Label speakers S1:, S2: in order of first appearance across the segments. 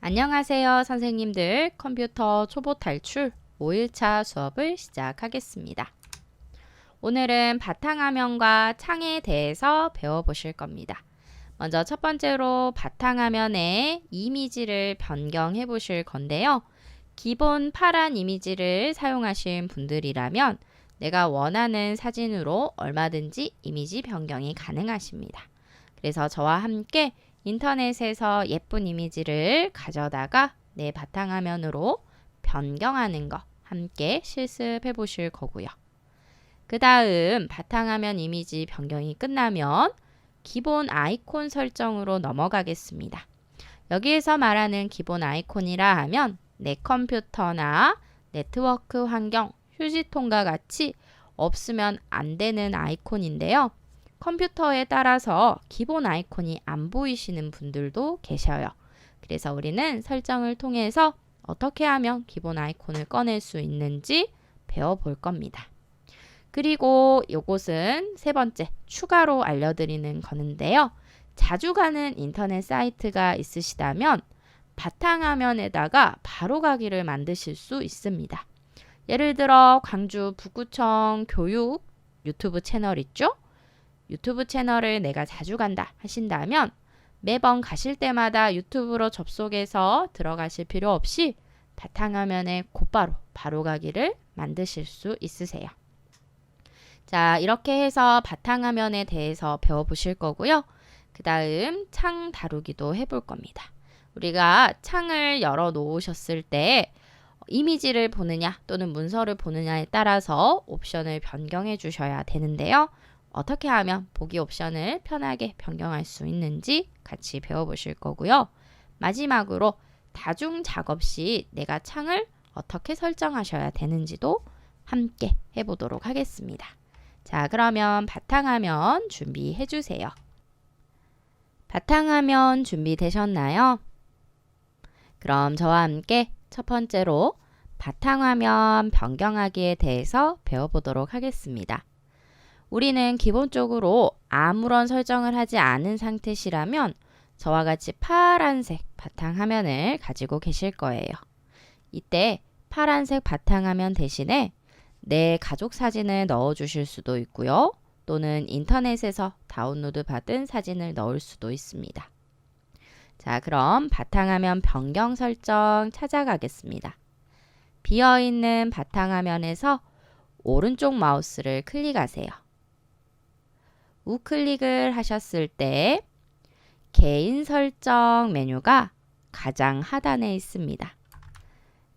S1: 안녕하세요, 선생님들. 컴퓨터 초보 탈출 5일차 수업을 시작하겠습니다. 오늘은 바탕화면과 창에 대해서 배워보실 겁니다. 먼저 첫 번째로 바탕화면에 이미지를 변경해 보실 건데요. 기본 파란 이미지를 사용하신 분들이라면 내가 원하는 사진으로 얼마든지 이미지 변경이 가능하십니다. 그래서 저와 함께 인터넷에서 예쁜 이미지를 가져다가 내 바탕화면으로 변경하는 거 함께 실습해 보실 거고요. 그 다음 바탕화면 이미지 변경이 끝나면 기본 아이콘 설정으로 넘어가겠습니다. 여기에서 말하는 기본 아이콘이라 하면 내 컴퓨터나 네트워크 환경, 휴지통과 같이 없으면 안 되는 아이콘인데요. 컴퓨터에 따라서 기본 아이콘이 안 보이시는 분들도 계셔요. 그래서 우리는 설정을 통해서 어떻게 하면 기본 아이콘을 꺼낼 수 있는지 배워볼 겁니다. 그리고 이것은 세 번째, 추가로 알려드리는 거는데요. 자주 가는 인터넷 사이트가 있으시다면 바탕화면에다가 바로가기를 만드실 수 있습니다. 예를 들어 광주 북구청 교육 유튜브 채널 있죠? 유튜브 채널을 내가 자주 간다 하신다면 매번 가실 때마다 유튜브로 접속해서 들어가실 필요 없이 바탕화면에 곧바로 바로가기를 만드실 수 있으세요. 자, 이렇게 해서 바탕화면에 대해서 배워보실 거고요. 그 다음 창 다루기도 해볼 겁니다. 우리가 창을 열어 놓으셨을 때 이미지를 보느냐 또는 문서를 보느냐에 따라서 옵션을 변경해 주셔야 되는데요. 어떻게 하면 보기 옵션을 편하게 변경할 수 있는지 같이 배워보실 거고요. 마지막으로 다중 작업 시 내가 창을 어떻게 설정하셔야 되는지도 함께 해보도록 하겠습니다. 자, 그러면 바탕화면 준비해 주세요. 바탕화면 준비되셨나요? 그럼 저와 함께 첫 번째로 바탕화면 변경하기에 대해서 배워보도록 하겠습니다. 우리는 기본적으로 아무런 설정을 하지 않은 상태시라면 저와 같이 파란색 바탕화면을 가지고 계실 거예요. 이때 파란색 바탕화면 대신에 내 가족 사진을 넣어 주실 수도 있고요. 또는 인터넷에서 다운로드 받은 사진을 넣을 수도 있습니다. 자, 그럼 바탕화면 변경 설정 찾아가겠습니다. 비어있는 바탕화면에서 오른쪽 마우스를 클릭하세요. 우클릭을 하셨을 때 개인 설정 메뉴가 가장 하단에 있습니다.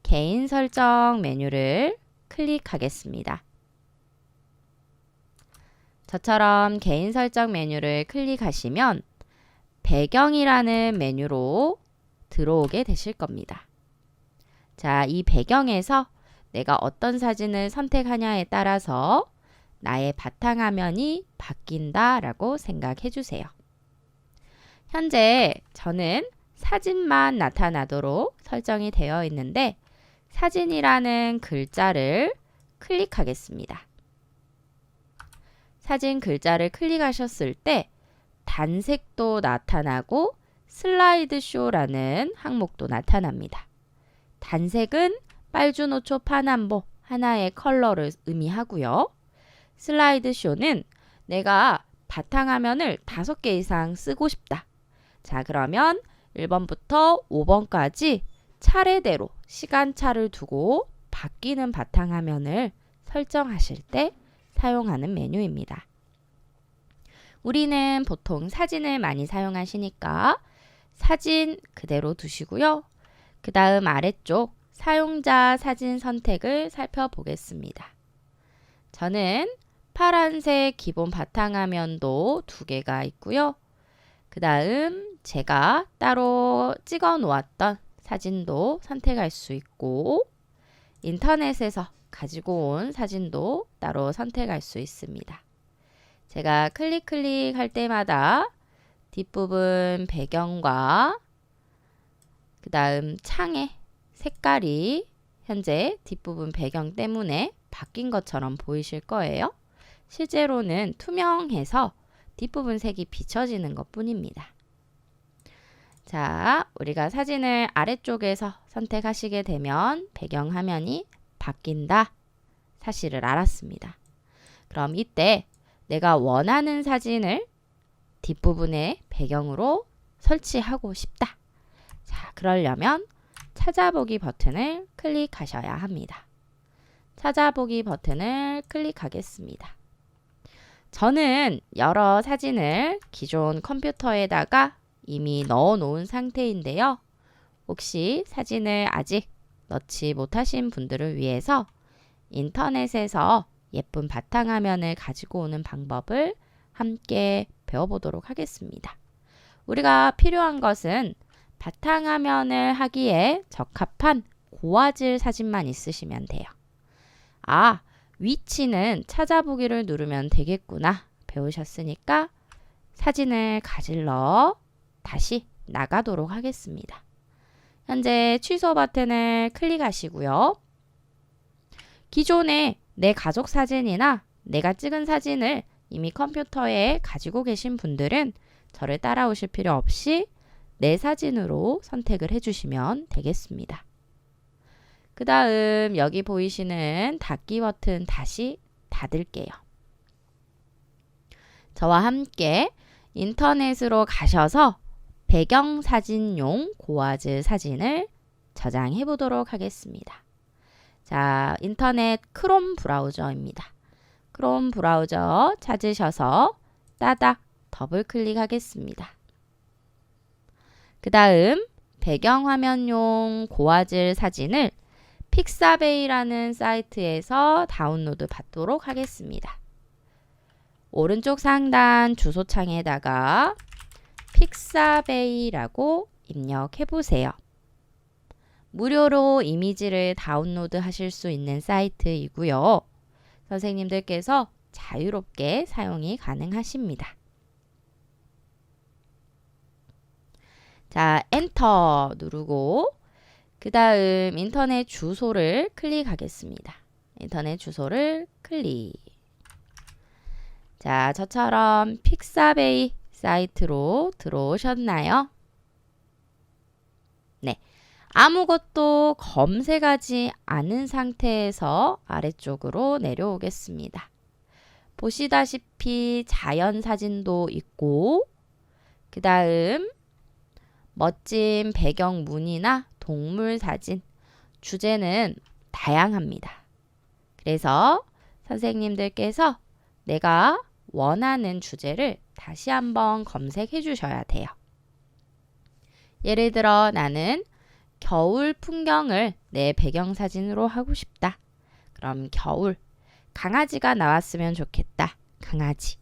S1: 개인 설정 메뉴를 클릭하겠습니다. 저처럼 개인 설정 메뉴를 클릭하시면 배경이라는 메뉴로 들어오게 되실 겁니다. 자, 이 배경에서 내가 어떤 사진을 선택하냐에 따라서 나의 바탕화면이 바뀐다라고 생각해 주세요. 현재 저는 사진만 나타나도록 설정이 되어 있는데 사진이라는 글자를 클릭하겠습니다. 사진 글자를 클릭하셨을 때 단색도 나타나고 슬라이드 쇼라는 항목도 나타납니다. 단색은 빨주노초 파남보 하나의 컬러를 의미하고요. 슬라이드 쇼는 내가 바탕화면을 5개 이상 쓰고 싶다. 자, 그러면 1번부터 5번까지 차례대로 시간차를 두고 바뀌는 바탕화면을 설정하실 때 사용하는 메뉴입니다. 우리는 보통 사진을 많이 사용하시니까 사진 그대로 두시고요. 그 다음 아래쪽 사용자 사진 선택을 살펴보겠습니다. 저는 파란색 기본 바탕화면도 2개가 있고요. 그 다음 제가 따로 찍어 놓았던 사진도 선택할 수 있고 인터넷에서 가지고 온 사진도 따로 선택할 수 있습니다. 제가 클릭할 때마다 뒷부분 배경과 그 다음 창의 색깔이 현재 뒷부분 배경 때문에 바뀐 것처럼 보이실 거예요. 실제로는 투명해서 뒷부분 색이 비춰지는 것 뿐입니다. 자, 우리가 사진을 아래쪽에서 선택하시게 되면 배경화면이 바뀐다 사실을 알았습니다. 그럼 이때 내가 원하는 사진을 뒷부분에 배경으로 설치하고 싶다. 자, 그러려면 찾아보기 버튼을 클릭하셔야 합니다. 찾아보기 버튼을 클릭하겠습니다. 저는 여러 사진을 기존 컴퓨터에다가 이미 넣어 놓은 상태인데요. 혹시 사진을 아직 넣지 못하신 분들을 위해서 인터넷에서 예쁜 바탕화면을 가지고 오는 방법을 함께 배워보도록 하겠습니다. 우리가 필요한 것은 바탕화면을 하기에 적합한 고화질 사진만 있으시면 돼요. 아, 위치는 찾아보기를 누르면 되겠구나 배우셨으니까 사진을 가질러 다시 나가도록 하겠습니다. 현재 취소 버튼을 클릭하시고요. 기존에 내 가족 사진이나 내가 찍은 사진을 이미 컴퓨터에 가지고 계신 분들은 저를 따라오실 필요 없이 내 사진으로 선택을 해주시면 되겠습니다. 그 다음 여기 보이시는 닫기 버튼 다시 닫을게요. 저와 함께 인터넷으로 가셔서 배경사진용 고화질 사진을 저장해 보도록 하겠습니다. 자, 인터넷 크롬 브라우저입니다. 크롬 브라우저 찾으셔서 따닥 더블 클릭하겠습니다. 그 다음 배경화면용 고화질 사진을 픽사베이라는 사이트에서 다운로드 받도록 하겠습니다. 오른쪽 상단 주소창에다가 픽사베이라고 입력해 보세요. 무료로 이미지를 다운로드 하실 수 있는 사이트이고요. 선생님들께서 자유롭게 사용이 가능하십니다. 자, 엔터 누르고 그 다음 인터넷 주소를 클릭하겠습니다. 인터넷 주소를 클릭. 자, 저처럼 픽사베이 사이트로 들어오셨나요? 네. 아무것도 검색하지 않은 상태에서 아래쪽으로 내려오겠습니다. 보시다시피 자연 사진도 있고 그 다음 멋진 배경 무늬나 동물 사진, 주제는 다양합니다. 그래서 선생님들께서 내가 원하는 주제를 다시 한번 검색해 주셔야 돼요. 예를 들어 나는 겨울 풍경을 내 배경사진으로 하고 싶다. 그럼 겨울, 강아지가 나왔으면 좋겠다. 강아지.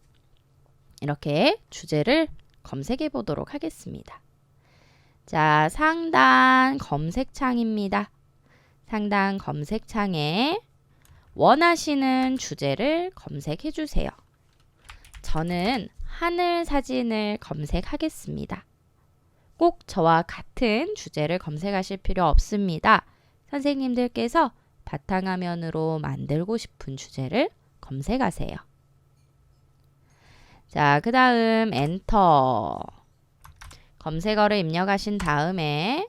S1: 이렇게 주제를 검색해 보도록 하겠습니다. 자, 상단 검색창입니다. 상단 검색창에 원하시는 주제를 검색해 주세요. 저는 하늘 사진을 검색하겠습니다. 꼭 저와 같은 주제를 검색하실 필요 없습니다. 선생님들께서 바탕화면으로 만들고 싶은 주제를 검색하세요. 자, 그 다음 엔터. 검색어를 입력하신 다음에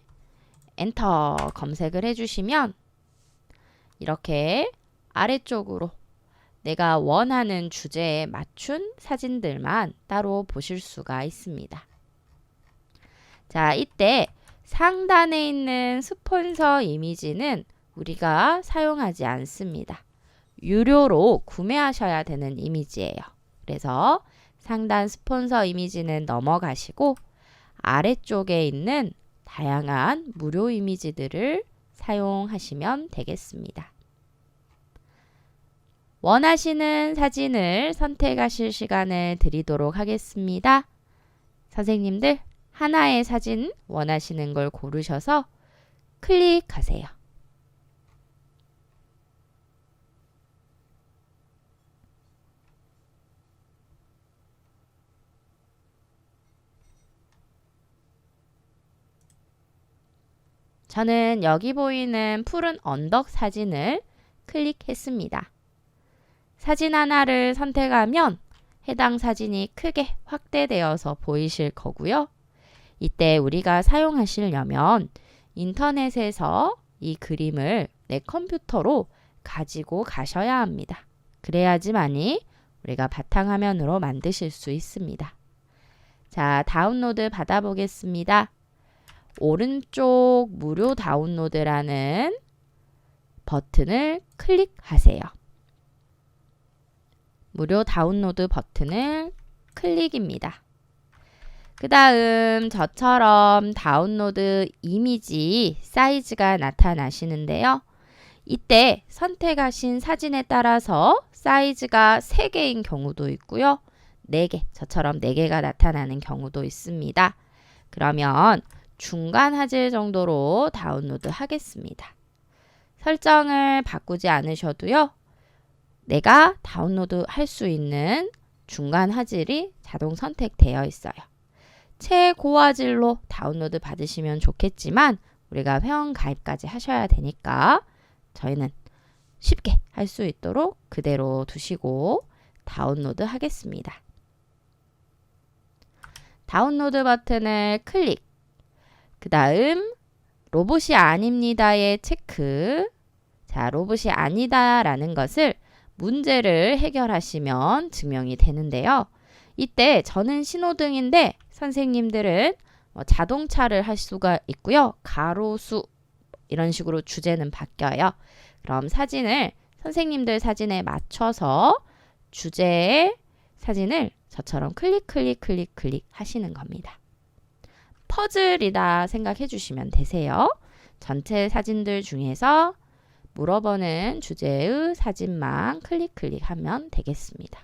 S1: 엔터 검색을 해주시면 이렇게 아래쪽으로 내가 원하는 주제에 맞춘 사진들만 따로 보실 수가 있습니다. 자, 이때 상단에 있는 스폰서 이미지는 우리가 사용하지 않습니다. 유료로 구매하셔야 되는 이미지예요. 그래서 상단 스폰서 이미지는 넘어가시고 아래쪽에 있는 다양한 무료 이미지들을 사용하시면 되겠습니다. 원하시는 사진을 선택하실 시간을 드리도록 하겠습니다. 선생님들 하나의 사진 원하시는 걸 고르셔서 클릭하세요. 저는 여기 보이는 푸른 언덕 사진을 클릭했습니다. 사진 하나를 선택하면 해당 사진이 크게 확대되어서 보이실 거고요. 이때 우리가 사용하시려면 인터넷에서 이 그림을 내 컴퓨터로 가지고 가셔야 합니다. 그래야지만이 우리가 바탕화면으로 만드실 수 있습니다. 자, 다운로드 받아보겠습니다. 오른쪽 무료 다운로드라는 버튼을 클릭하세요. 무료 다운로드 버튼을 클릭입니다. 그 다음 저처럼 다운로드 이미지 사이즈가 나타나시는데요. 이때 선택하신 사진에 따라서 사이즈가 3개인 경우도 있고요. 4개, 저처럼 4개가 나타나는 경우도 있습니다. 그러면 중간 화질 정도로 다운로드 하겠습니다. 설정을 바꾸지 않으셔도요. 내가 다운로드 할 수 있는 중간 화질이 자동 선택되어 있어요. 최고화질로 다운로드 받으시면 좋겠지만 우리가 회원 가입까지 하셔야 되니까 저희는 쉽게 할 수 있도록 그대로 두시고 다운로드 하겠습니다. 다운로드 버튼을 클릭. 그 다음 로봇이 아닙니다의 체크. 자, 로봇이 아니다라는 것을 문제를 해결하시면 증명이 되는데요. 이때 저는 신호등인데 선생님들은 자동차를 할 수가 있고요. 가로수 이런 식으로 주제는 바뀌어요. 그럼 사진을 선생님들 사진에 맞춰서 주제의 사진을 저처럼 클릭 하시는 겁니다. 퍼즐이다 생각해 주시면 되세요. 전체 사진들 중에서 물어보는 주제의 사진만 클릭하면 되겠습니다.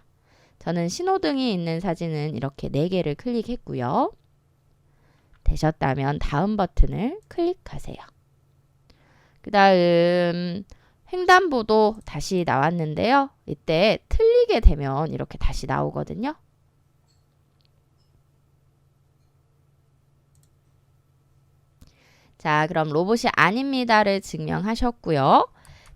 S1: 저는 신호등이 있는 사진은 이렇게 4개를 클릭했고요. 되셨다면 다음 버튼을 클릭하세요. 그 다음 횡단보도 다시 나왔는데요. 이때 틀리게 되면 이렇게 다시 나오거든요. 자, 그럼 로봇이 아닙니다를 증명하셨고요.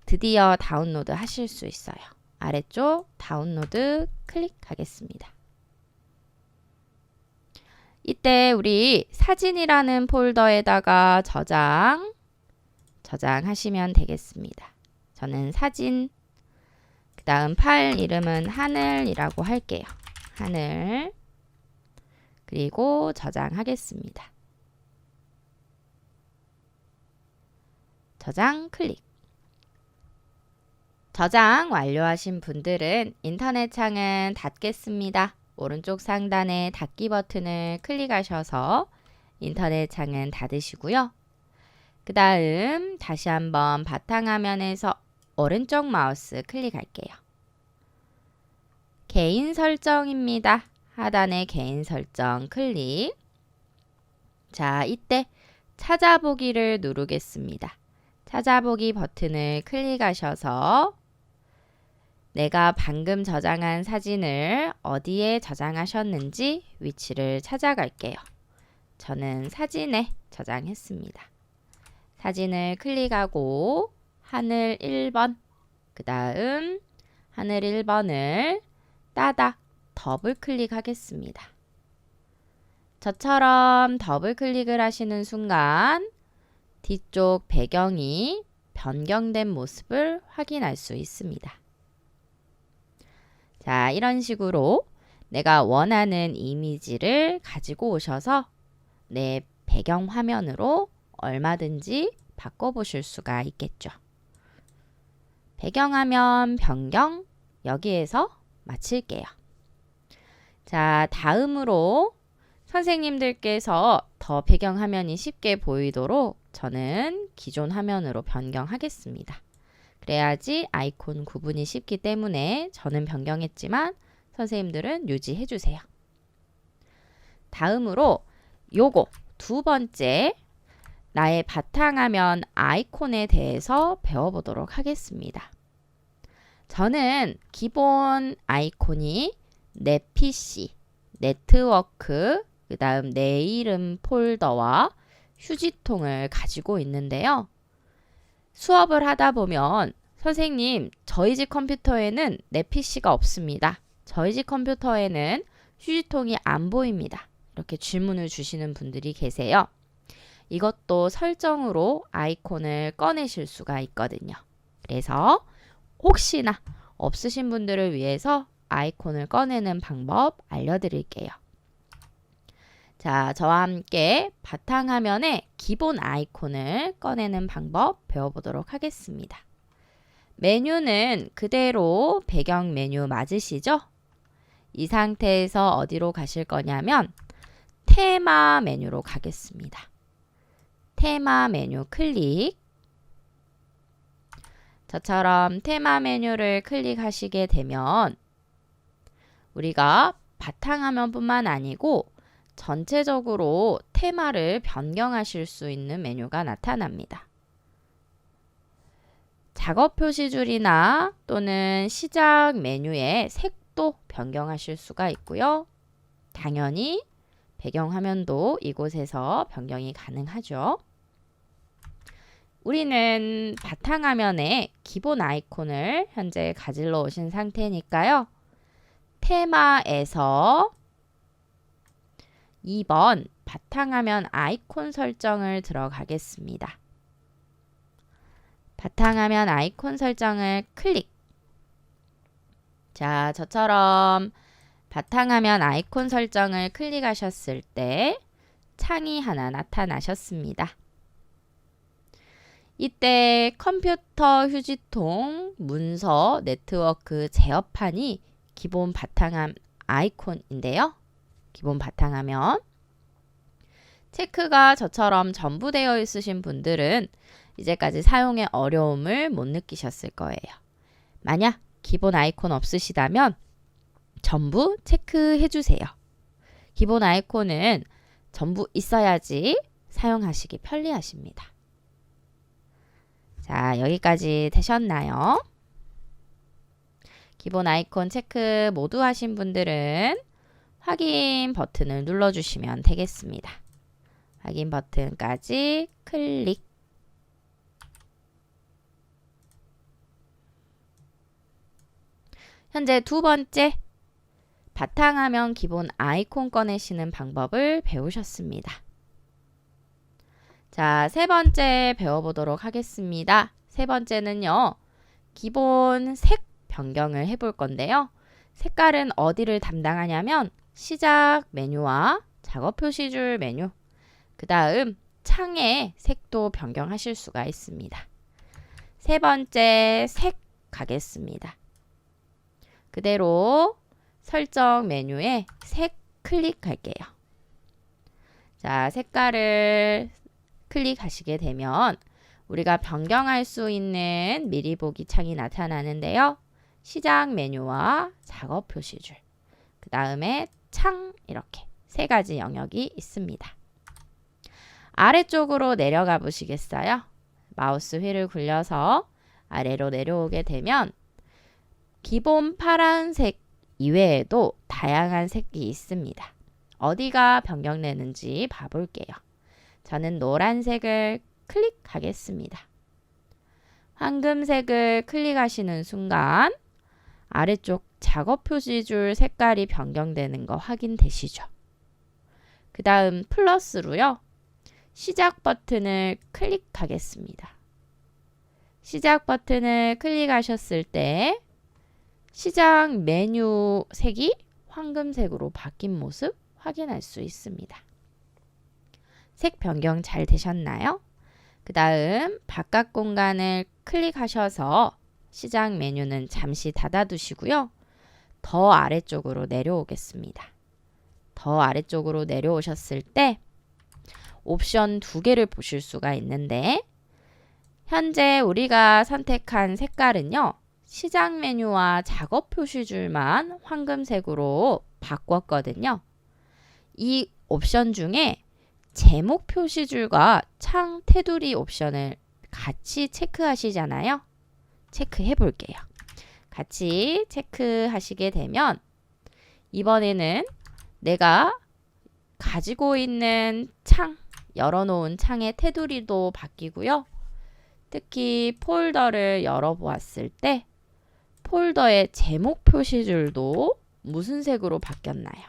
S1: 드디어 다운로드 하실 수 있어요. 아래쪽 다운로드 클릭하겠습니다. 이때 우리 사진이라는 폴더에다가 저장하시면 되겠습니다. 저는 사진, 그 다음 파일 이름은 하늘이라고 할게요. 하늘, 그리고 저장하겠습니다. 저장 클릭. 저장 완료하신 분들은 인터넷 창은 닫겠습니다. 오른쪽 상단에 닫기 버튼을 클릭하셔서 인터넷 창은 닫으시고요. 그 다음 다시 한번 바탕화면에서 오른쪽 마우스 클릭할게요. 개인 설정입니다. 하단에 개인 설정 클릭. 자, 이때 찾아보기를 누르겠습니다. 찾아보기 버튼을 클릭하셔서 내가 방금 저장한 사진을 어디에 저장하셨는지 위치를 찾아갈게요. 저는 사진에 저장했습니다. 사진을 클릭하고 하늘 1번, 그 다음 하늘 1번을 따다 더블 클릭하겠습니다. 저처럼 더블 클릭을 하시는 순간 뒤쪽 배경이 변경된 모습을 확인할 수 있습니다. 자, 이런 식으로 내가 원하는 이미지를 가지고 오셔서 내 배경 화면으로 얼마든지 바꿔보실 수가 있겠죠. 배경화면 변경 여기에서 마칠게요. 자, 다음으로 선생님들께서 더 배경화면이 쉽게 보이도록 저는 기존 화면으로 변경하겠습니다. 그래야지 아이콘 구분이 쉽기 때문에 저는 변경했지만 선생님들은 유지해 주세요. 다음으로 요거 두 번째 나의 바탕화면 아이콘에 대해서 배워보도록 하겠습니다. 저는 기본 아이콘이 내 PC, 네트워크, 그 다음 내 이름 폴더와 휴지통을 가지고 있는데요. 수업을 하다 보면 선생님, 저희 집 컴퓨터에는 내 PC가 없습니다. 저희 집 컴퓨터에는 휴지통이 안 보입니다. 이렇게 질문을 주시는 분들이 계세요. 이것도 설정으로 아이콘을 꺼내실 수가 있거든요. 그래서 혹시나 없으신 분들을 위해서 아이콘을 꺼내는 방법 알려드릴게요. 자, 저와 함께 바탕화면에 기본 아이콘을 꺼내는 방법 배워보도록 하겠습니다. 메뉴는 그대로 배경 메뉴 맞으시죠? 이 상태에서 어디로 가실 거냐면 테마 메뉴로 가겠습니다. 테마 메뉴 클릭. 저처럼 테마 메뉴를 클릭하시게 되면 우리가 바탕화면뿐만 아니고 전체적으로 테마를 변경하실 수 있는 메뉴가 나타납니다. 작업 표시줄이나 또는 시작 메뉴의 색도 변경하실 수가 있고요. 당연히 배경화면도 이곳에서 변경이 가능하죠. 우리는 바탕화면에 기본 아이콘을 현재 가지러 오신 상태니까요. 테마에서 2번 바탕화면 아이콘 설정을 들어가겠습니다. 바탕화면 아이콘 설정을 클릭. 자, 저처럼 바탕화면 아이콘 설정을 클릭하셨을 때 창이 하나 나타나셨습니다. 이때 컴퓨터 휴지통, 문서, 네트워크 제어판이 기본 바탕화면 아이콘인데요. 기본 바탕화면. 체크가 저처럼 전부 되어 있으신 분들은 이제까지 사용에 어려움을 못 느끼셨을 거예요. 만약 기본 아이콘 없으시다면 전부 체크해 주세요. 기본 아이콘은 전부 있어야지 사용하시기 편리하십니다. 자, 여기까지 되셨나요? 기본 아이콘 체크 모두 하신 분들은 확인 버튼을 눌러주시면 되겠습니다. 확인 버튼까지 클릭. 현재 두 번째, 바탕화면 기본 아이콘 꺼내시는 방법을 배우셨습니다. 자, 세 번째 배워보도록 하겠습니다. 세 번째는요, 기본 색 변경을 해볼 건데요. 색깔은 어디를 담당하냐면 시작 메뉴와 작업 표시줄 메뉴, 그 다음 창의 색도 변경하실 수가 있습니다. 세 번째 색 가겠습니다. 그대로 설정 메뉴에 색 클릭할게요. 자, 색깔을 클릭하시게 되면 우리가 변경할 수 있는 미리 보기 창이 나타나는데요. 시작 메뉴와 작업 표시줄, 그 다음에 창, 이렇게 세 가지 영역이 있습니다. 아래쪽으로 내려가 보시겠어요? 마우스 휠을 굴려서 아래로 내려오게 되면 기본 파란색 이외에도 다양한 색이 있습니다. 어디가 변경되는지 봐볼게요. 저는 노란색을 클릭하겠습니다. 황금색을 클릭하시는 순간 아래쪽 작업 표시줄 색깔이 변경되는 거 확인되시죠? 그 다음 플러스로요. 시작 버튼을 클릭하겠습니다. 시작 버튼을 클릭하셨을 때 시작 메뉴 색이 황금색으로 바뀐 모습 확인할 수 있습니다. 색 변경 잘 되셨나요? 그 다음 바깥 공간을 클릭하셔서 시작 메뉴는 잠시 닫아두시고요. 더 아래쪽으로 내려오겠습니다. 더 아래쪽으로 내려오셨을 때 옵션 두 개를 보실 수가 있는데 현재 우리가 선택한 색깔은요. 시작 메뉴와 작업 표시줄만 황금색으로 바꿨거든요. 이 옵션 중에 제목 표시줄과 창 테두리 옵션을 같이 체크하시잖아요. 체크해 볼게요. 같이 체크하시게 되면 이번에는 내가 가지고 있는 창, 열어놓은 창의 테두리도 바뀌고요. 특히 폴더를 열어보았을 때 폴더의 제목 표시줄도 무슨 색으로 바뀌었나요?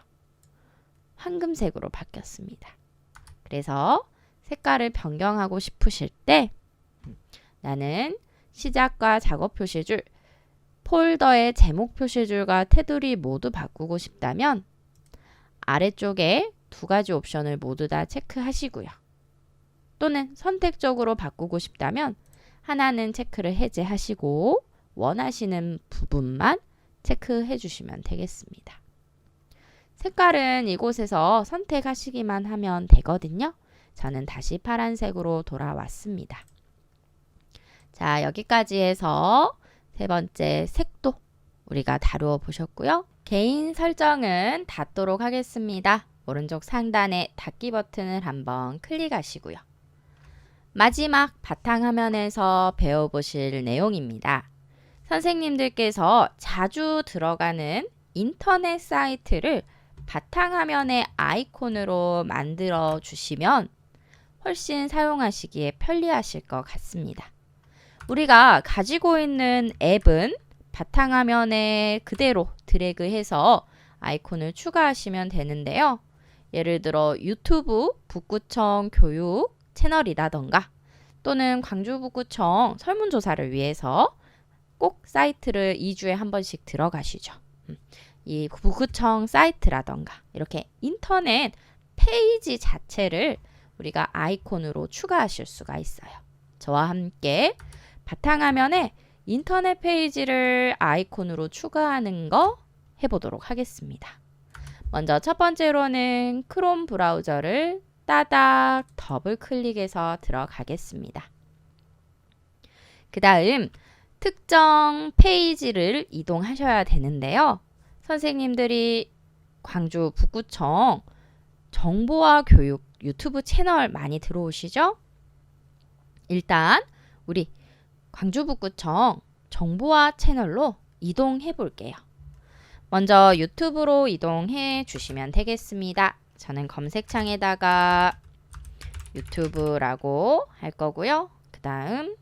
S1: 황금색으로 바뀌었습니다. 그래서 색깔을 변경하고 싶으실 때 나는 시작과 작업 표시줄, 폴더의 제목 표시줄과 테두리 모두 바꾸고 싶다면 아래쪽에 두 가지 옵션을 모두 다 체크하시고요. 또는 선택적으로 바꾸고 싶다면 하나는 체크를 해제하시고 원하시는 부분만 체크해 주시면 되겠습니다. 색깔은 이곳에서 선택하시기만 하면 되거든요. 저는 다시 파란색으로 돌아왔습니다. 자, 여기까지 해서 세 번째 색도 우리가 다루어 보셨고요. 개인 설정은 닫도록 하겠습니다. 오른쪽 상단에 닫기 버튼을 한번 클릭하시고요. 마지막 바탕화면에서 배워보실 내용입니다. 선생님들께서 자주 들어가는 인터넷 사이트를 바탕화면의 아이콘으로 만들어 주시면 훨씬 사용하시기에 편리하실 것 같습니다. 우리가 가지고 있는 앱은 바탕화면에 그대로 드래그해서 아이콘을 추가하시면 되는데요. 예를 들어 유튜브 북구청 교육 채널이라던가 또는 광주북구청 설문조사를 위해서 꼭 사이트를 2주에 한 번씩 들어가시죠. 이 북구청 사이트라던가 이렇게 인터넷 페이지 자체를 우리가 아이콘으로 추가하실 수가 있어요. 저와 함께 바탕화면에 인터넷 페이지를 아이콘으로 추가하는 거 해보도록 하겠습니다. 먼저 첫 번째로는 크롬 브라우저를 따닥 더블 클릭해서 들어가겠습니다. 그 다음 특정 페이지를 이동하셔야 되는데요. 선생님들이 광주 북구청 정보와 교육 유튜브 채널 많이 들어오시죠? 일단 우리 광주 북구청 정보화 채널로 이동해 볼게요. 먼저 유튜브로 이동해 주시면 되겠습니다. 저는 검색창에다가 유튜브라고 할 거고요. 그 다음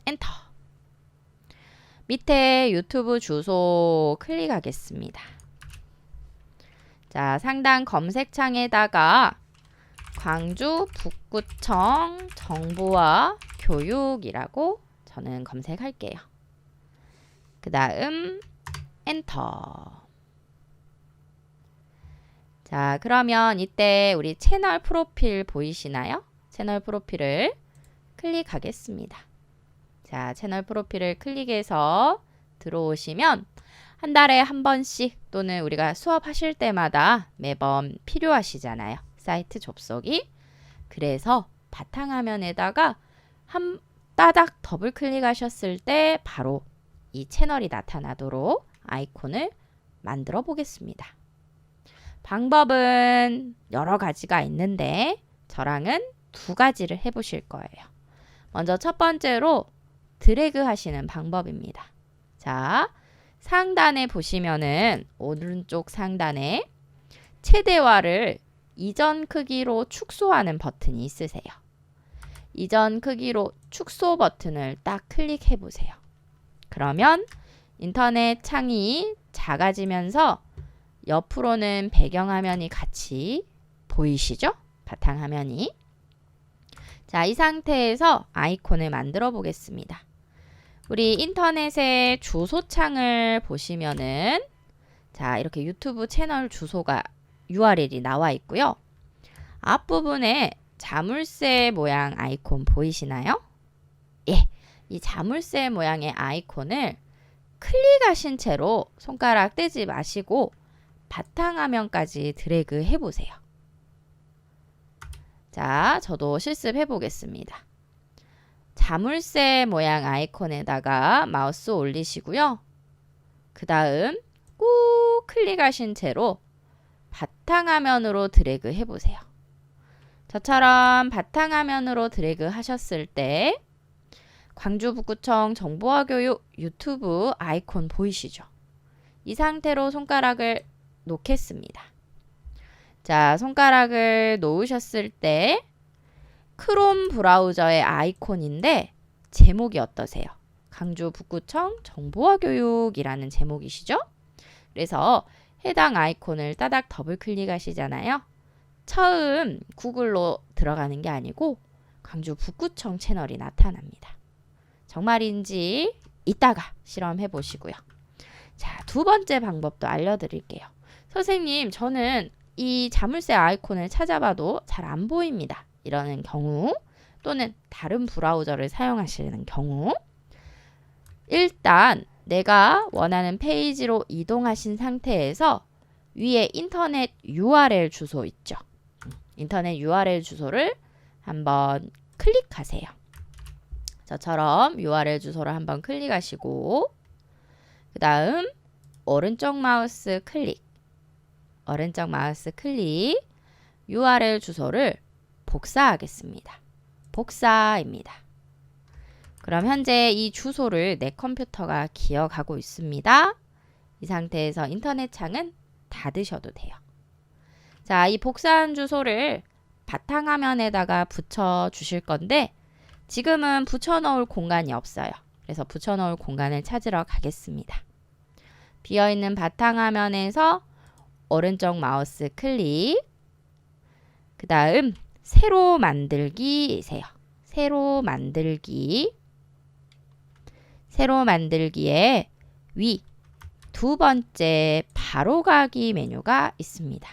S1: 엔터. 밑에 유튜브 주소 클릭하겠습니다. 자, 상단 검색창에다가 광주 북구청 정보와 교육이라고 저는 검색할게요. 그 다음 엔터. 자, 그러면 이때 우리 채널 프로필 보이시나요? 채널 프로필을 클릭하겠습니다. 자, 채널 프로필을 클릭해서 들어오시면 한 달에 한 번씩 또는 우리가 수업하실 때마다 매번 필요하시잖아요. 사이트 접속이. 그래서 바탕화면에다가 한 따닥 더블 클릭하셨을 때 바로 이 채널이 나타나도록 아이콘을 만들어 보겠습니다. 방법은 여러 가지가 있는데 저랑은 두 가지를 해보실 거예요. 먼저 첫 번째로 드래그 하시는 방법입니다. 자, 상단에 보시면은 오른쪽 상단에 최대화를 이전 크기로 축소하는 버튼이 있으세요. 이전 크기로 축소 버튼을 딱 클릭해 보세요. 그러면 인터넷 창이 작아지면서 옆으로는 배경화면이 같이 보이시죠? 바탕화면이. 자, 이 상태에서 아이콘을 만들어 보겠습니다. 우리 인터넷의 주소창을 보시면은 자, 이렇게 유튜브 채널 주소가 URL이 나와 있고요. 앞부분에 자물쇠 모양 아이콘 보이시나요? 예, 이 자물쇠 모양의 아이콘을 클릭하신 채로 손가락 떼지 마시고 바탕화면까지 드래그 해보세요. 자, 저도 실습해 보겠습니다. 자물쇠 모양 아이콘에다가 마우스 올리시고요. 그 다음 꾹 클릭하신 채로 바탕화면으로 드래그 해보세요. 저처럼 바탕화면으로 드래그 하셨을 때 광주북구청 정보화 교육 유튜브 아이콘 보이시죠? 이 상태로 손가락을 놓겠습니다. 자, 손가락을 놓으셨을 때 크롬 브라우저의 아이콘인데 제목이 어떠세요? 광주북구청 정보화 교육이라는 제목이시죠? 그래서 해당 아이콘을 따닥 더블 클릭하시잖아요. 처음 구글로 들어가는 게 아니고 광주 북구청 채널이 나타납니다. 정말인지 이따가 실험해 보시고요. 자, 두 번째 방법도 알려드릴게요. 선생님, 저는 이 자물쇠 아이콘을 찾아봐도 잘 안 보입니다. 이러는 경우, 또는 다른 브라우저를 사용하시는 경우, 일단 내가 원하는 페이지로 이동하신 상태에서 위에 인터넷 URL 주소 있죠. 인터넷 URL 주소를 한번 클릭하세요. 저처럼 URL 주소를 한번 클릭하시고 그 다음 오른쪽 마우스 클릭 URL 주소를 복사하겠습니다. 복사입니다. 그럼 현재 이 주소를 내 컴퓨터가 기억하고 있습니다. 이 상태에서 인터넷 창은 닫으셔도 돼요. 자, 이 복사한 주소를 바탕화면에다가 붙여 주실 건데 지금은 붙여 넣을 공간이 없어요. 그래서 붙여 넣을 공간을 찾으러 가겠습니다. 비어있는 바탕화면에서 오른쪽 마우스 클릭, 그 다음 새로 만들기이세요. 새로 만들기에 위 두 번째 바로가기 메뉴가 있습니다.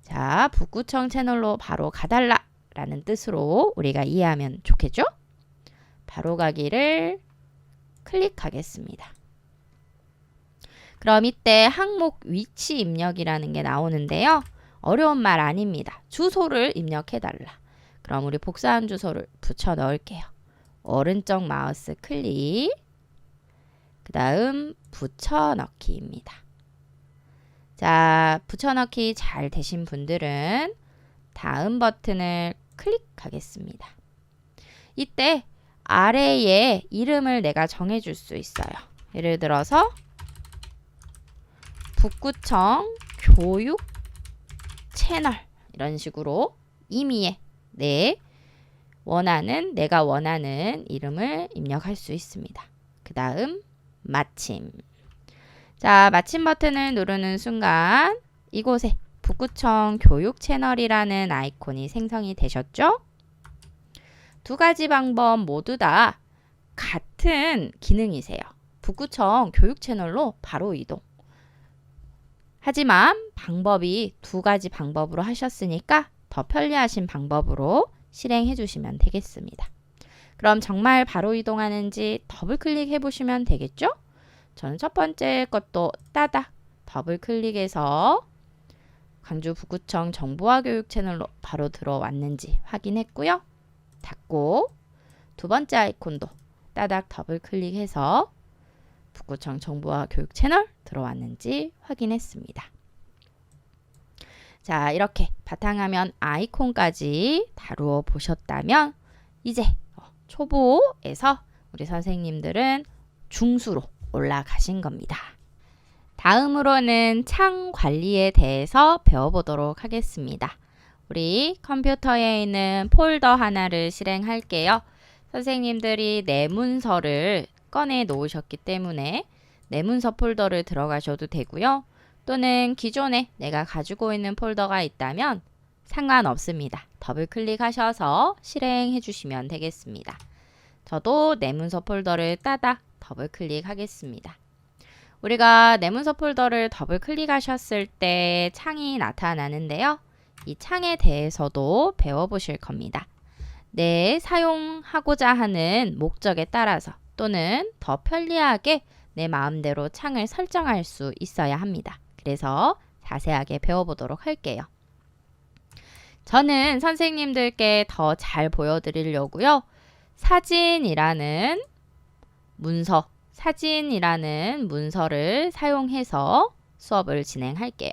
S1: 자, 북구청 채널로 바로 가달라 라는 뜻으로 우리가 이해하면 좋겠죠? 바로가기를 클릭하겠습니다. 그럼 이때 항목 위치 입력이라는 게 나오는데요. 어려운 말 아닙니다. 주소를 입력해달라. 그럼 우리 복사한 주소를 붙여 넣을게요. 오른쪽 마우스 클릭, 그 다음 붙여넣기입니다. 자, 붙여넣기 잘 되신 분들은 다음 버튼을 클릭하겠습니다. 이때 아래에 이름을 내가 정해줄 수 있어요. 예를 들어서 북구청 교육 채널 이런 식으로 임의에 내가 원하는 이름을 입력할 수 있습니다. 그 다음 마침. 자, 마침 버튼을 누르는 순간 이곳에 북구청 교육 채널이라는 아이콘이 생성이 되셨죠? 두 가지 방법 모두 다 같은 기능이세요. 북구청 교육 채널로 바로 이동. 하지만 방법이 두 가지 방법으로 하셨으니까 더 편리하신 방법으로 실행해 주시면 되겠습니다. 그럼 정말 바로 이동하는지 더블 클릭해 보시면 되겠죠? 저는 첫 번째 것도 따닥 더블 클릭해서 광주 북구청 정보화 교육 채널로 바로 들어왔는지 확인했고요. 닫고 두 번째 아이콘도 따닥 더블 클릭해서 북구청 정보화 교육 채널 들어왔는지 확인했습니다. 자, 이렇게 바탕화면 아이콘까지 다루어 보셨다면 이제 초보에서 우리 선생님들은 중수로 올라가신 겁니다. 다음으로는 창 관리에 대해서 배워보도록 하겠습니다. 우리 컴퓨터에 있는 폴더 하나를 실행할게요. 선생님들이 내 문서를 꺼내 놓으셨기 때문에 내 문서 폴더를 들어가셔도 되고요. 또는 기존에 내가 가지고 있는 폴더가 있다면 상관없습니다. 더블 클릭하셔서 실행해 주시면 되겠습니다. 저도 내 문서 폴더를 따닥 더블 클릭하겠습니다. 우리가 내 문서 폴더를 더블 클릭하셨을 때 창이 나타나는데요. 이 창에 대해서도 배워보실 겁니다. 내 사용하고자 하는 목적에 따라서 또는 더 편리하게 내 마음대로 창을 설정할 수 있어야 합니다. 그래서 자세하게 배워보도록 할게요. 저는 선생님들께 더 잘 보여드리려고요. 사진이라는 문서를 사용해서 수업을 진행할게요.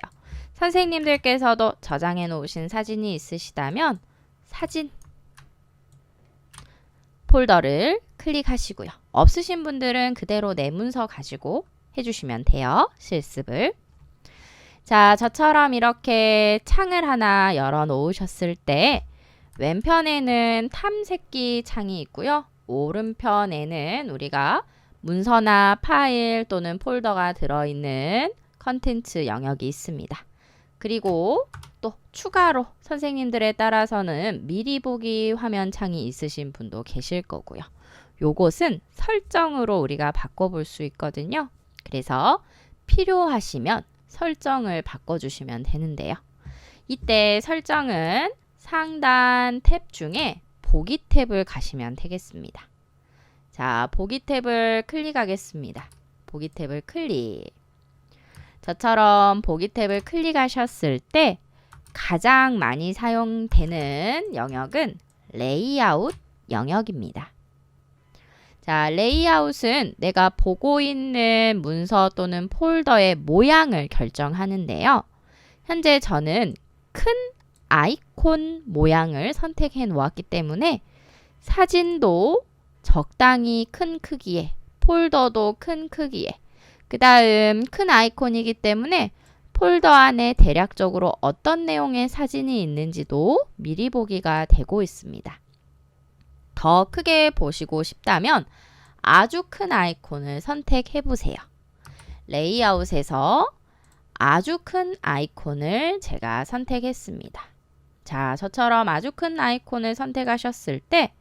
S1: 선생님들께서도 저장해 놓으신 사진이 있으시다면 사진 폴더를 클릭하시고요. 없으신 분들은 그대로 내 문서 가지고 해주시면 돼요. 실습을. 자, 저처럼 이렇게 창을 하나 열어 놓으셨을 때 왼편에는 탐색기 창이 있고요. 오른편에는 우리가 문서나 파일 또는 폴더가 들어있는 컨텐츠 영역이 있습니다. 그리고 또 추가로 선생님들에 따라서는 미리 보기 화면 창이 있으신 분도 계실 거고요. 요것은 설정으로 우리가 바꿔볼 수 있거든요. 그래서 필요하시면 설정을 바꿔주시면 되는데요. 이때 설정은 상단 탭 중에 보기 탭을 가시면 되겠습니다. 자, 보기 탭을 클릭하겠습니다. 보기 탭을 클릭. 저처럼 보기 탭을 클릭하셨을 때 가장 많이 사용되는 영역은 레이아웃 영역입니다. 자, 레이아웃은 내가 보고 있는 문서 또는 폴더의 모양을 결정하는데요. 현재 저는 큰 아이콘 모양을 선택해 놓았기 때문에 사진도 적당히 큰 크기에, 폴더도 큰 크기에, 그 다음 큰 아이콘이기 때문에 폴더 안에 대략적으로 어떤 내용의 사진이 있는지도 미리 보기가 되고 있습니다. 더 크게 보시고 싶다면 아주 큰 아이콘을 선택해 보세요. 레이아웃에서 아주 큰 아이콘을 제가 선택했습니다. 자, 저처럼 아주 큰 아이콘을 선택하셨을 때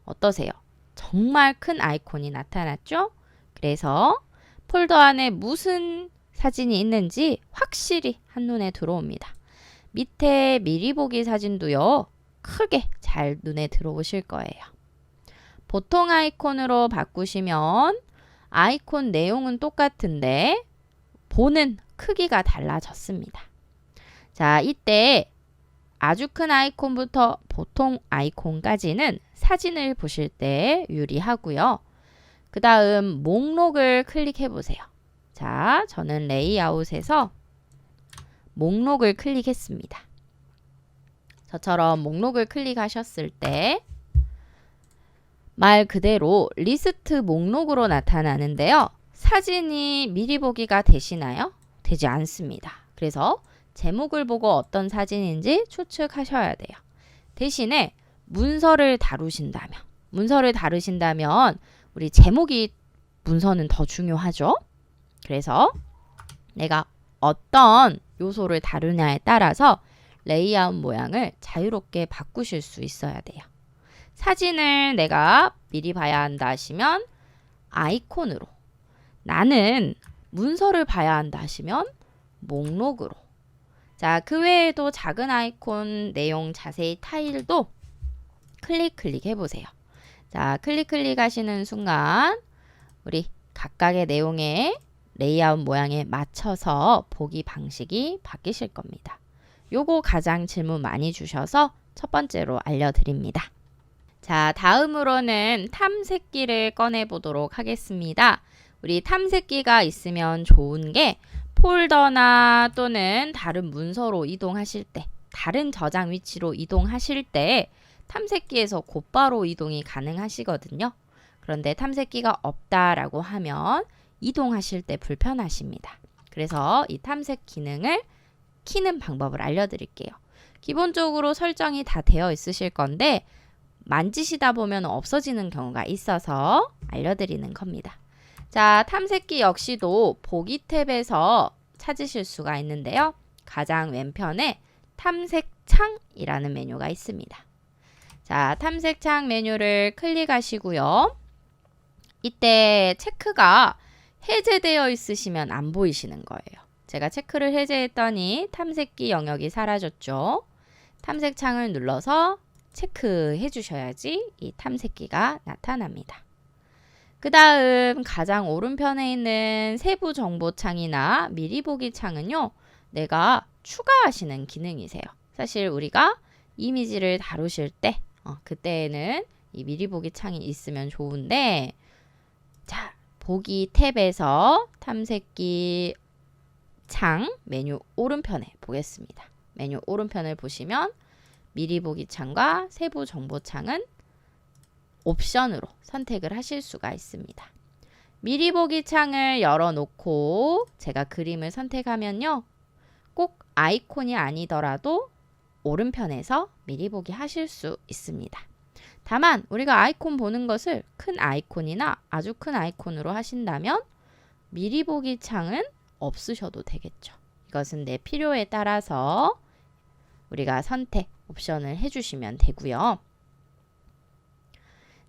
S1: 어떠세요? 정말 큰 아이콘이 나타났죠? 그래서 폴더 안에 무슨 사진이 있는지 확실히 한눈에 들어옵니다. 밑에 미리 보기 사진도요, 크게 잘 눈에 들어오실 거예요. 보통 아이콘으로 바꾸시면 아이콘 내용은 똑같은데 보는 크기가 달라졌습니다. 자, 이때 아주 큰 아이콘부터 보통 아이콘까지는 사진을 보실 때 유리하고요. 그 다음 목록을 클릭해 보세요. 자, 저는 레이아웃에서 목록을 클릭했습니다. 저처럼 목록을 클릭하셨을 때 말 그대로 리스트 목록으로 나타나는데요. 사진이 미리 보기가 되시나요? 되지 않습니다. 그래서 제목을 보고 어떤 사진인지 추측하셔야 돼요. 대신에 문서를 다루신다면 우리 제목이 문서는 더 중요하죠. 그래서 내가 어떤 요소를 다루냐에 따라서 레이아웃 모양을 자유롭게 바꾸실 수 있어야 돼요. 사진을 내가 미리 봐야 한다 하시면 아이콘으로, 나는 문서를 봐야 한다 하시면 목록으로. 자, 그 외에도 작은 아이콘 내용 자세히 타일도 클릭해 보세요. 자, 클릭 하시는 순간 우리 각각의 내용의 레이아웃 모양에 맞춰서 보기 방식이 바뀌실 겁니다. 요거 가장 질문 많이 주셔서 첫 번째로 알려드립니다. 자, 다음으로는 탐색기를 꺼내 보도록 하겠습니다. 우리 탐색기가 있으면 좋은 게 폴더나 또는 다른 문서로 이동하실 때, 다른 저장 위치로 이동하실 때 탐색기에서 곧바로 이동이 가능하시거든요. 그런데 탐색기가 없다라고 하면 이동하실 때 불편하십니다. 그래서 이 탐색 기능을 키는 방법을 알려드릴게요. 기본적으로 설정이 다 되어 있으실 건데 만지시다 보면 없어지는 경우가 있어서 알려드리는 겁니다. 자, 탐색기 역시도 보기 탭에서 찾으실 수가 있는데요. 가장 왼편에 탐색창이라는 메뉴가 있습니다. 자, 탐색창 메뉴를 클릭하시고요. 이때 체크가 해제되어 있으시면 안 보이시는 거예요. 제가 체크를 해제했더니 탐색기 영역이 사라졌죠. 탐색창을 눌러서 체크해 주셔야지 이 탐색기가 나타납니다. 그 다음 가장 오른편에 있는 세부 정보 창이나 미리 보기 창은요, 내가 추가하시는 기능이세요. 사실 우리가 이미지를 다루실 때 그때에는 이 미리 보기 창이 있으면 좋은데, 자, 보기 탭에서 탐색기 창 메뉴 오른편에 보겠습니다. 메뉴 오른편을 보시면 미리 보기 창과 세부 정보 창은 옵션으로 선택을 하실 수가 있습니다. 미리 보기 창을 열어놓고 제가 그림을 선택하면요, 꼭 아이콘이 아니더라도 오른편에서 미리 보기 하실 수 있습니다. 다만 우리가 아이콘 보는 것을 큰 아이콘이나 아주 큰 아이콘으로 하신다면 미리 보기 창은 없으셔도 되겠죠. 이것은 내 필요에 따라서 우리가 선택 옵션을 해주시면 되고요.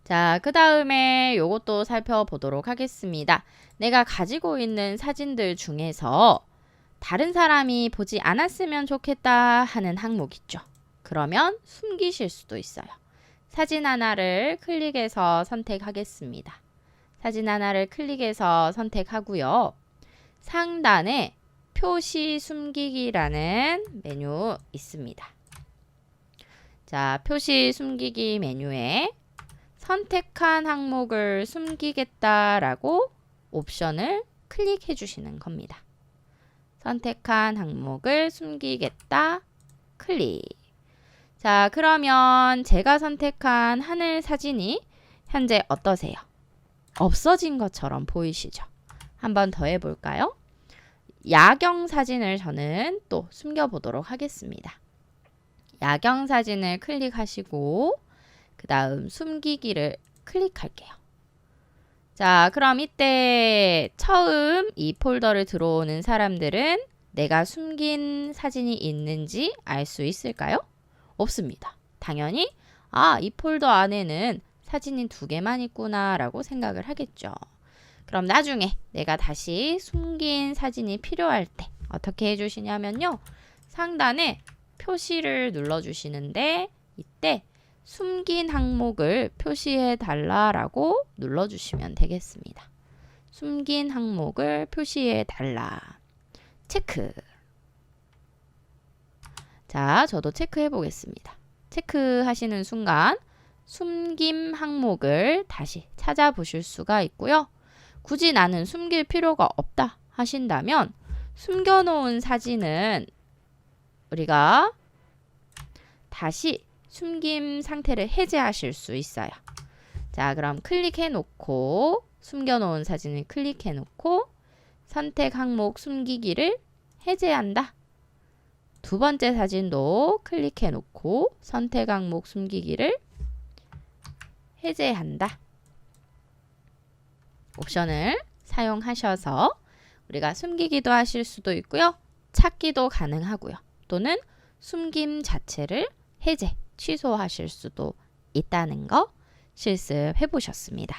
S1: 자, 그 다음에 요것도 살펴보도록 하겠습니다. 내가 가지고 있는 사진들 중에서 다른 사람이 보지 않았으면 좋겠다 하는 항목 있죠. 그러면 숨기실 수도 있어요. 사진 하나를 클릭해서 선택하겠습니다. 사진 하나를 클릭해서 선택하고요. 상단에 표시 숨기기라는 메뉴 있습니다. 자, 표시 숨기기 메뉴에 선택한 항목을 숨기겠다라고 옵션을 클릭해 주시는 겁니다. 선택한 항목을 숨기겠다 클릭. 자, 그러면 제가 선택한 하늘 사진이 현재 어떠세요? 없어진 것처럼 보이시죠? 한번 더 해볼까요? 야경 사진을 저는 또 숨겨보도록 하겠습니다. 야경 사진을 클릭하시고 그 다음 숨기기를 클릭할게요. 자, 그럼 이때 처음 이 폴더를 들어오는 사람들은 내가 숨긴 사진이 있는지 알 수 있을까요? 없습니다. 당연히 이 폴더 안에는 사진이 2개만 있구나 라고 생각을 하겠죠. 그럼 나중에 내가 다시 숨긴 사진이 필요할 때 어떻게 해주시냐면요. 상단에 표시를 눌러주시는데 이때 숨긴 항목을 표시해 달라라고 눌러주시면 되겠습니다. 숨긴 항목을 표시해 달라. 체크. 자, 저도 체크해 보겠습니다. 체크하시는 순간 숨김 항목을 다시 찾아보실 수가 있고요. 굳이 나는 숨길 필요가 없다 하신다면 숨겨놓은 사진은 우리가 다시 숨김 상태를 해제하실 수 있어요. 자, 그럼 클릭해 놓고 숨겨놓은 사진을 클릭해 놓고 선택 항목 숨기기를 해제한다. 2번째 사진도 클릭해 놓고 선택 항목 숨기기를 해제한다. 옵션을 사용하셔서 우리가 숨기기도 하실 수도 있고요. 찾기도 가능하고요. 또는 숨김 자체를 해제, 취소하실 수도 있다는 거 실습해 보셨습니다.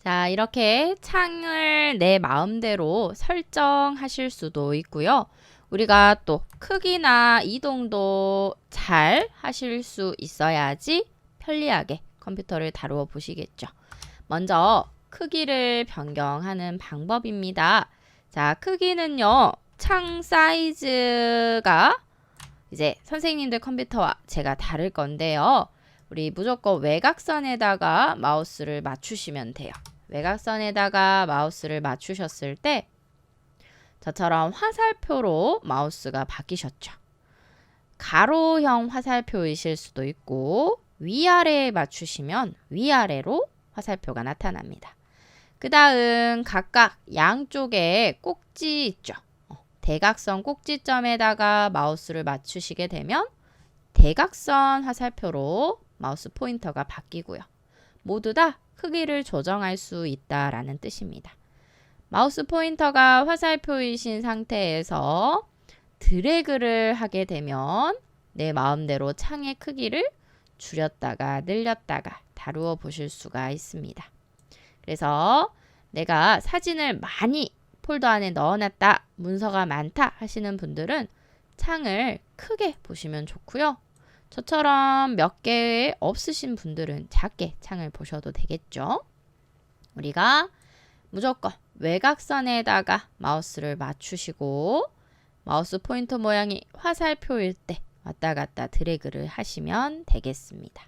S1: 자, 이렇게 창을 내 마음대로 설정하실 수도 있고요. 우리가 또 크기나 이동도 잘 하실 수 있어야지 편리하게 컴퓨터를 다루어 보시겠죠. 먼저 크기를 변경하는 방법입니다. 자, 크기는요. 창 사이즈가 이제 선생님들 컴퓨터와 제가 다를 건데요. 우리 무조건 외곽선에다가 마우스를 맞추시면 돼요. 외곽선에다가 마우스를 맞추셨을 때 저처럼 화살표로 마우스가 바뀌셨죠. 가로형 화살표이실 수도 있고 위아래에 맞추시면 위아래로 화살표가 나타납니다. 그 다음 각각 양쪽에 꼭지 있죠. 대각선 꼭지점에다가 마우스를 맞추시게 되면 대각선 화살표로 마우스 포인터가 바뀌고요. 모두 다 크기를 조정할 수 있다라는 뜻입니다. 마우스 포인터가 화살표이신 상태에서 드래그를 하게 되면 내 마음대로 창의 크기를 줄였다가 늘렸다가 다루어 보실 수가 있습니다. 그래서 내가 사진을 많이 폴더 안에 넣어놨다, 문서가 많다 하시는 분들은 창을 크게 보시면 좋고요. 저처럼 몇 개 없으신 분들은 작게 창을 보셔도 되겠죠. 우리가 무조건 외곽선에다가 마우스를 맞추시고 마우스 포인터 모양이 화살표일 때 왔다 갔다 드래그를 하시면 되겠습니다.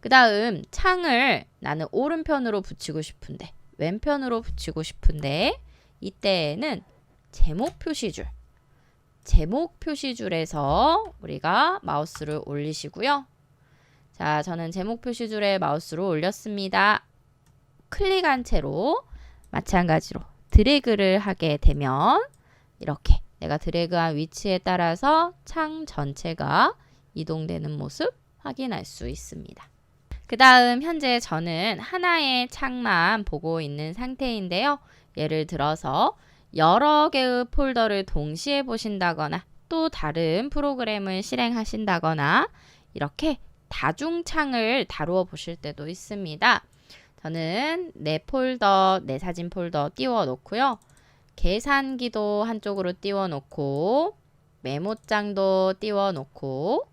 S1: 그 다음 창을 나는 오른편으로 붙이고 싶은데 왼편으로 붙이고 싶은데 이때에는 제목 표시줄에서 우리가 마우스를 올리시고요. 자, 저는 제목 표시줄에 마우스를 올렸습니다. 클릭한 채로 마찬가지로 드래그를 하게 되면 이렇게 내가 드래그한 위치에 따라서 창 전체가 이동되는 모습 확인할 수 있습니다. 그 다음 현재 저는 하나의 창만 보고 있는 상태인데요. 예를 들어서 여러 개의 폴더를 동시에 보신다거나 또 다른 프로그램을 실행하신다거나 이렇게 다중창을 다루어 보실 때도 있습니다. 저는 내 사진 폴더 띄워 놓고요. 계산기도 한쪽으로 띄워 놓고 메모장도 띄워 놓고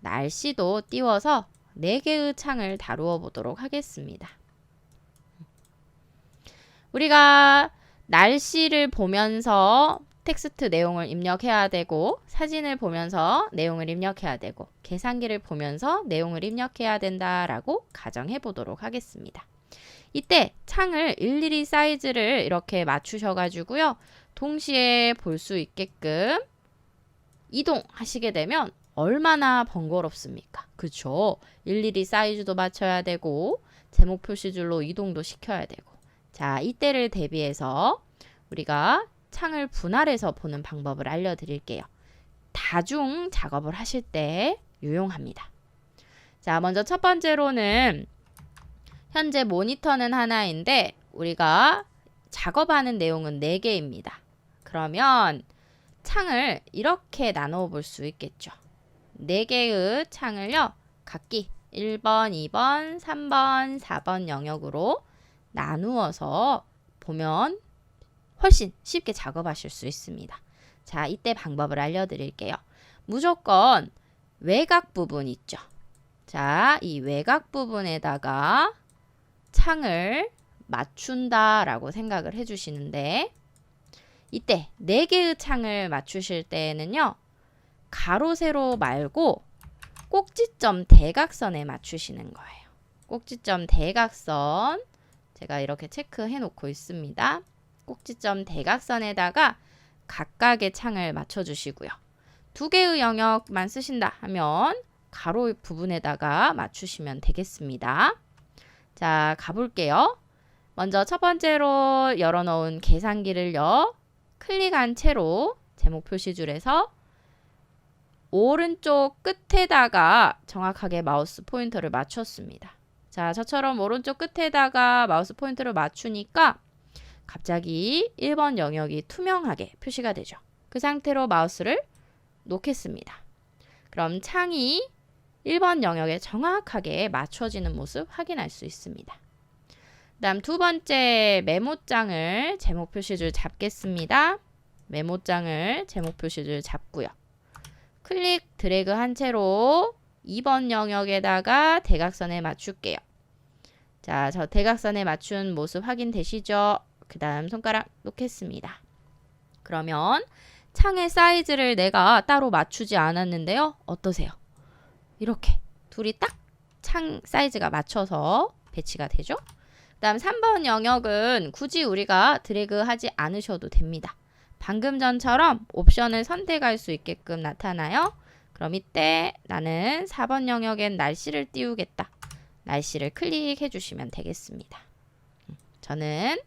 S1: 날씨도 띄워서 4개의 창을 다루어 보도록 하겠습니다. 우리가 날씨를 보면서 텍스트 내용을 입력해야 되고 사진을 보면서 내용을 입력해야 되고 계산기를 보면서 내용을 입력해야 된다라고 가정해 보도록 하겠습니다. 이때 창을 일일이 사이즈를 이렇게 맞추셔가지고요. 동시에 볼 수 있게끔 이동하시게 되면 얼마나 번거롭습니까? 그쵸? 일일이 사이즈도 맞춰야 되고 제목 표시줄로 이동도 시켜야 되고 자, 이때를 대비해서 우리가 창을 분할해서 보는 방법을 알려드릴게요. 다중 작업을 하실 때 유용합니다. 자, 먼저 첫 번째로는 현재 모니터는 하나인데 우리가 작업하는 내용은 4개입니다. 그러면 창을 이렇게 나누어 볼 수 있겠죠. 4개의 창을요. 각기 1번, 2번, 3번, 4번 영역으로 나누어서 보면 훨씬 쉽게 작업하실 수 있습니다. 자, 이때 방법을 알려드릴게요. 무조건 외곽 부분 있죠. 자, 이 외곽 부분에다가 창을 맞춘다라고 생각을 해주시는데 이때 4개의 창을 맞추실 때에는요. 가로, 세로 말고 꼭지점 대각선에 맞추시는 거예요. 꼭지점 대각선 제가 이렇게 체크해 놓고 있습니다. 꼭지점 대각선에다가 각각의 창을 맞춰주시고요. 2개의 영역만 쓰신다 하면 가로 부분에다가 맞추시면 되겠습니다. 자, 가볼게요. 먼저 첫 번째로 열어놓은 계산기를요. 클릭한 채로 제목 표시줄에서 오른쪽 끝에다가 정확하게 마우스 포인터를 맞췄습니다. 자, 저처럼 오른쪽 끝에다가 마우스 포인터를 맞추니까 갑자기 1번 영역이 투명하게 표시가 되죠. 그 상태로 마우스를 놓겠습니다. 그럼 창이 1번 영역에 정확하게 맞춰지는 모습 확인할 수 있습니다. 그 다음 2번째 메모장을 제목 표시줄 잡겠습니다. 메모장을 제목 표시줄 잡고요. 클릭 드래그 한 채로 2번 영역에다가 대각선에 맞출게요. 자, 저 대각선에 맞춘 모습 확인되시죠? 그 다음 손가락 놓겠습니다. 그러면 창의 사이즈를 내가 따로 맞추지 않았는데요. 어떠세요? 이렇게 둘이 딱 창 사이즈가 맞춰서 배치가 되죠. 그 다음 3번 영역은 굳이 우리가 드래그 하지 않으셔도 됩니다. 방금 전처럼 옵션을 선택할 수 있게끔 나타나요. 그럼 이때 나는 4번 영역엔 날씨를 띄우겠다. 날씨를 클릭해 주시면 되겠습니다. 저는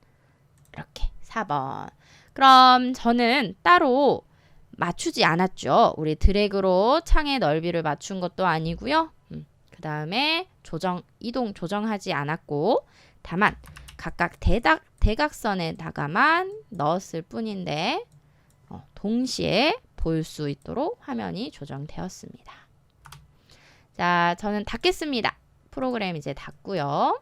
S1: 이렇게 4번. 그럼 저는 따로 맞추지 않았죠. 우리 드래그로 창의 넓이를 맞춘 것도 아니고요. 그 다음에 이동 조정하지 않았고 다만 각각 대각선에다가만 넣었을 뿐인데 동시에 볼 수 있도록 화면이 조정되었습니다. 자, 저는 닫겠습니다. 프로그램 이제 닫고요.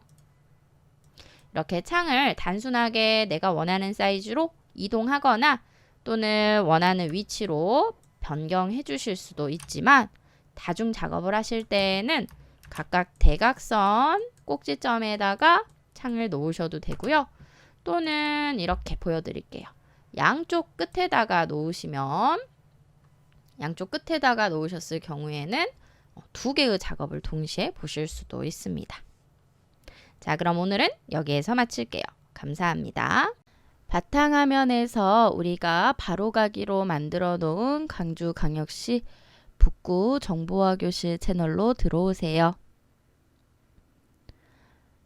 S1: 이렇게 창을 단순하게 내가 원하는 사이즈로 이동하거나 또는 원하는 위치로 변경해 주실 수도 있지만 다중 작업을 하실 때에는 각각 대각선 꼭지점에다가 창을 놓으셔도 되고요. 또는 이렇게 보여드릴게요. 양쪽 끝에다가 놓으셨을 경우에는 2개의 작업을 동시에 보실 수도 있습니다. 자, 그럼 오늘은 여기에서 마칠게요. 감사합니다. 바탕화면에서 우리가 바로가기로 만들어 놓은 광주광역시 북구 정보화교실 채널로 들어오세요.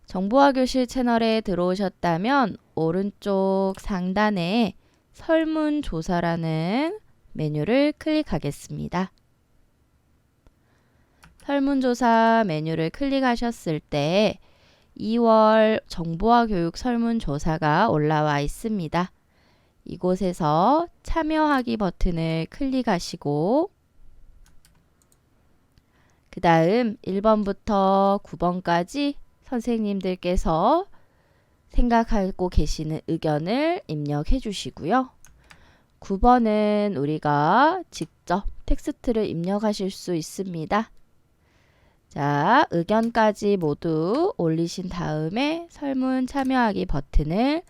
S1: 정보화교실 채널에 들어오셨다면 오른쪽 상단에 설문조사라는 메뉴를 클릭하겠습니다. 설문조사 메뉴를 클릭하셨을 때 2월 정보화 교육 설문조사가 올라와 있습니다. 이곳에서 참여하기 버튼을 클릭하시고 그 다음 1번부터 9번까지 선생님들께서 생각하고 계시는 의견을 입력해 주시고요. 9번은 우리가 직접 텍스트를 입력하실 수 있습니다. 자, 의견까지 모두 올리신 다음에 설문 참여하기 버튼을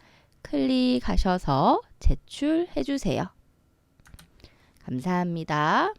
S1: 클릭하셔서 제출해 주세요. 감사합니다.